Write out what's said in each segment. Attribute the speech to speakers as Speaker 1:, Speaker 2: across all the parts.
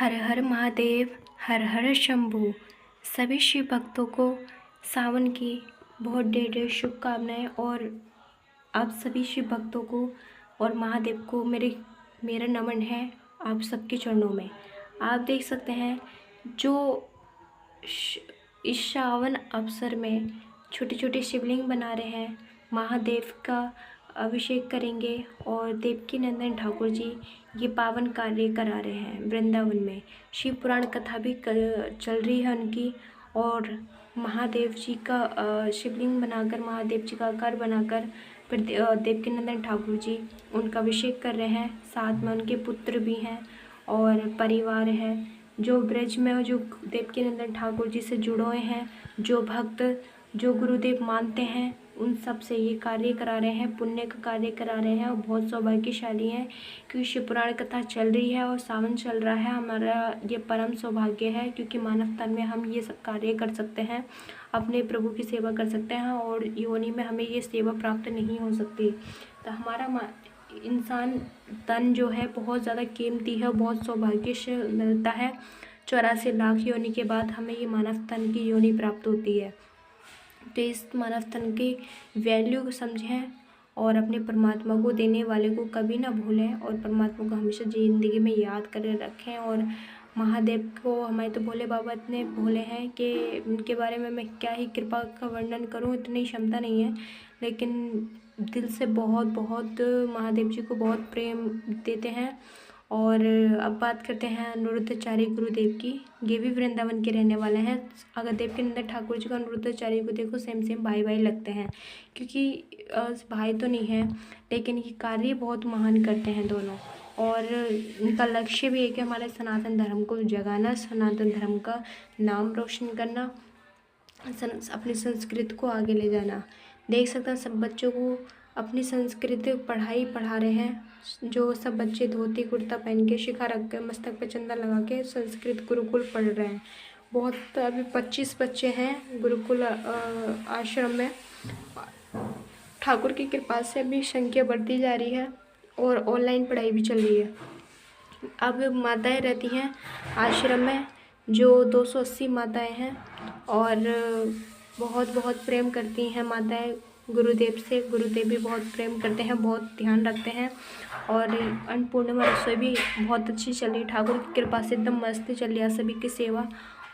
Speaker 1: हर हर महादेव, हर हर शंभू। सभी शिव भक्तों को सावन की बहुत ढेर ढेर शुभकामनाएं। और आप सभी शिव भक्तों को और महादेव को मेरा नमन है आप सबके चरणों में। आप देख सकते हैं जो इस सावन अवसर में छोटे छोटे शिवलिंग बना रहे हैं, महादेव का अभिषेक करेंगे और देवकी नंदन ठाकुर जी ये पावन कार्य करा रहे हैं। वृंदावन में शिव पुराण कथा भी चल रही है उनकी, और महादेव जी का शिवलिंग बनाकर, महादेव जी का आकार बनाकर फिर देवकी नंदन ठाकुर जी उनका अभिषेक कर रहे हैं। साथ में उनके पुत्र भी हैं और परिवार है जो ब्रज में, जो देवकी नंदन ठाकुर जी से जुड़े हुए हैं, जो भक्त जो गुरुदेव मानते हैं, उन सब से ये कार्य करा रहे हैं, पुण्य का कार्य करा रहे हैं। और बहुत सौभाग्यशाली हैं क्योंकि शिव पुराण कथा चल रही है और सावन चल रहा है। हमारा ये परम सौभाग्य है क्योंकि मानव तन में हम ये सब कार्य कर सकते हैं, अपने प्रभु की सेवा कर सकते हैं, और योनि में हमें ये सेवा प्राप्त नहीं हो सकती। तो हमारा इंसान तन जो है बहुत ज़्यादा कीमती है, बहुत सौभाग्य से मिलता है। 84 लाख योनि के बाद हमें ये मानव तन की योनि प्राप्त होती है। तो इस मानव तन की वैल्यू को समझें और अपने परमात्मा को देने वाले को कभी ना भूलें, और परमात्मा को हमेशा ज़िंदगी में याद कर रखें। और महादेव को, हमारे तो भोले बाबा इतने भोले हैं कि उनके बारे में मैं क्या ही कृपा का वर्णन करूं, इतनी क्षमता नहीं है। लेकिन दिल से बहुत बहुत महादेव जी को बहुत प्रेम देते हैं। और अब बात करते हैं अनिरुद्धाचार्य गुरुदेव की। ये भी वृंदावन के रहने वाले हैं। अगर देवकी नंदन ठाकुर जी को अनिरुद्धाचार्य को देखो, सेम सेम भाई भाई लगते हैं, क्योंकि भाई तो नहीं है लेकिन ये कार्य बहुत महान करते हैं दोनों। और इनका लक्ष्य भी है कि हमारे सनातन धर्म को जगाना, सनातन धर्म का नाम रोशन करना, अपनी संस्कृति को आगे ले जाना। देख सकते हैं सब बच्चों को अपनी संस्कृति पढ़ाई पढ़ा रहे हैं। जो सब बच्चे धोती कुर्ता पहन के, शिखा रख के, मस्तक पे चंदा लगा के संस्कृत गुरुकुल पढ़ रहे हैं। बहुत अभी 25 बच्चे हैं गुरुकुल आश्रम में। ठाकुर की कृपा से अभी संख्या बढ़ती जा रही है और ऑनलाइन पढ़ाई भी चल रही है। अब माताएं रहती हैं आश्रम में, जो 280 माताएं हैं, और बहुत बहुत प्रेम करती हैं माताएं गुरुदेव से। गुरुदेव भी बहुत प्रेम करते हैं, बहुत ध्यान रखते हैं। और अन्नपूर्णिमा रसोई भी बहुत अच्छी चल रही, ठाकुर की कृपा से एकदम मस्त चल रही है सभी की सेवा।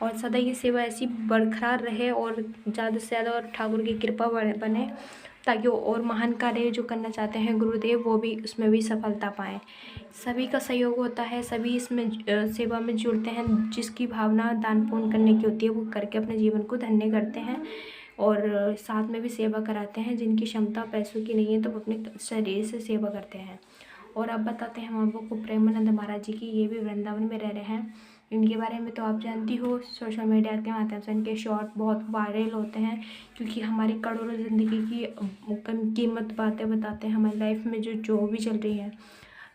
Speaker 1: और सदा ये सेवा ऐसी बरकरार रहे और ज़्यादा से ज़्यादा और ठाकुर की कृपा बने, ताकि और महान कार्य जो करना चाहते हैं गुरुदेव वो भी उसमें भी सफलता पाएँ। सभी का सहयोग होता है, सभी इसमें सेवा में जुड़ते हैं। जिसकी भावना दान पुण्य करने की होती है वो करके अपने जीवन को धन्य करते हैं, और साथ में भी सेवा कराते हैं। जिनकी क्षमता पैसों की नहीं है तो वो अपने शरीर से सेवा करते हैं। और अब बताते हैं हम आपको प्रेमानंद महाराज जी की। ये भी वृंदावन में रह रहे हैं। इनके बारे में तो आप जानती हो, सोशल मीडिया के माध्यम से इनके शॉर्ट बहुत वायरल होते हैं, क्योंकि हमारी करोड़ों ज़िंदगी की कीमत बातें बताते हैं। हमारी लाइफ में जो भी चल रही है,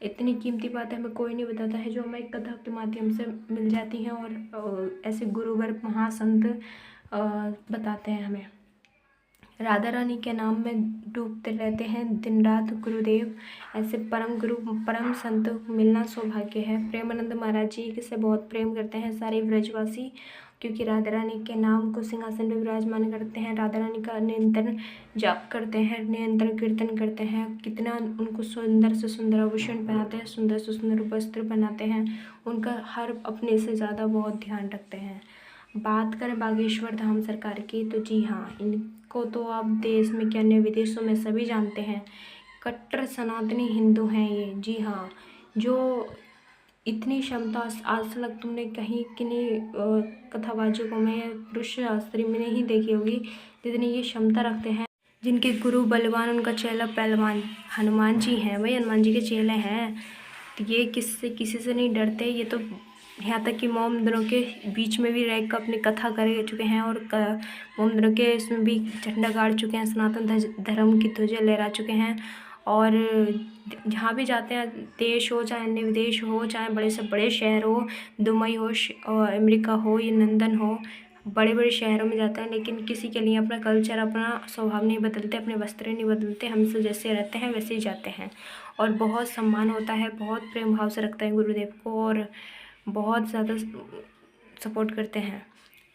Speaker 1: इतनी कीमती बातें हमें कोई नहीं बताता है, जो हमें कथा के माध्यम से मिल जाती हैं। और ऐसे गुरुवर महासंत बताते हैं हमें। राधा रानी के नाम में डूबते रहते हैं दिन रात गुरुदेव। ऐसे परम गुरु, परम संत मिलना सौभाग्य है। प्रेमानंद महाराज जी से बहुत प्रेम करते हैं सारे ब्रजवासी, क्योंकि राधा रानी के नाम को सिंहासन पर विराजमान करते हैं। राधा रानी का निरंतर जाप करते हैं, निरंतर कीर्तन करते हैं। कितना उनको सुंदर से सुंदर आभूषण पहनाते हैं, सुंदर से सुंदर वस्त्र बनाते हैं। उनका हर अपने से ज़्यादा बहुत ध्यान रखते हैं। बात करें बागेश्वर धाम सरकार की, तो जी हाँ, इनको तो आप देश में क्या अन्य विदेशों में सभी जानते हैं। कट्टर सनातनी हिंदू हैं ये। जी हाँ, जो इतनी क्षमता आज तक तुमने कहीं किन्हीं कथावाचकों में, पुरुष शास्त्री में नहीं देखी होगी, जितनी ये क्षमता रखते हैं। जिनके गुरु बलवान, उनका चेला पहलवान हनुमान जी हैं। वही हनुमान जी के चेले हैं। तो ये किसी से नहीं डरते। ये तो यहाँ तक कि मोम मंदिरों के बीच में भी रह कर अपनी कथा कर चुके हैं, और मोम मंदिरों के इसमें भी झंडा गाड़ चुके हैं, सनातन धर्म की ध्वजा लहरा चुके हैं। और जहाँ भी जाते हैं, देश हो चाहे अन्य विदेश हो, चाहे बड़े से बड़े शहर हो, दुबई हो, अमेरिका हो या लंदन हो, बड़े बड़े शहरों में जाते हैं, लेकिन किसी के लिए अपना कल्चर, अपना स्वभाव नहीं बदलते, अपने वस्त्र नहीं बदलते। हमसे जैसे रहते हैं वैसे ही जाते हैं। और बहुत सम्मान होता है, बहुत प्रेम भाव से रखते हैं गुरुदेव को। और बहुत ज़्यादा सपोर्ट करते हैं।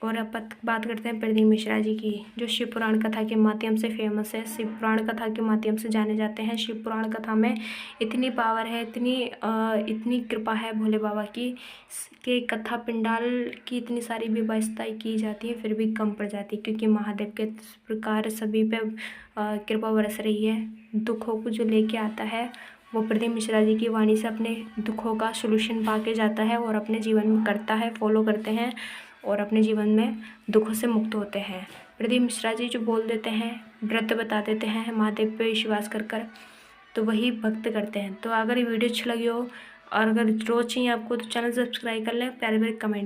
Speaker 1: और अब बात करते हैं प्रदीप मिश्रा जी की, जो शिव पुराण कथा के माध्यम से फेमस है, शिव पुराण कथा के माध्यम से जाने जाते हैं। शिव पुराण कथा में इतनी पावर है, इतनी कृपा है भोले बाबा की कि कथा पंडाल की इतनी सारी व्यवस्थाएं की जाती है फिर भी कम पड़ जाती है, क्योंकि महादेव के प्रकार सभी पे कृपा बरस रही है। दुखों को जो लेके आता है वो प्रदीप मिश्रा जी की वाणी से अपने दुखों का सोल्यूशन पा के जाता है और अपने जीवन में करता है, फॉलो करते हैं और अपने जीवन में दुखों से मुक्त होते हैं। प्रदीप मिश्रा जी जो बोल देते हैं, व्रत बता देते हैं महादेव पे विश्वास कर तो वही भक्त करते हैं। तो अगर ये वीडियो अच्छी लगी हो और अगर रोज़ चाहिए आपको तो चैनल सब्सक्राइब कर लें, प्यारे प्यारे कमेंट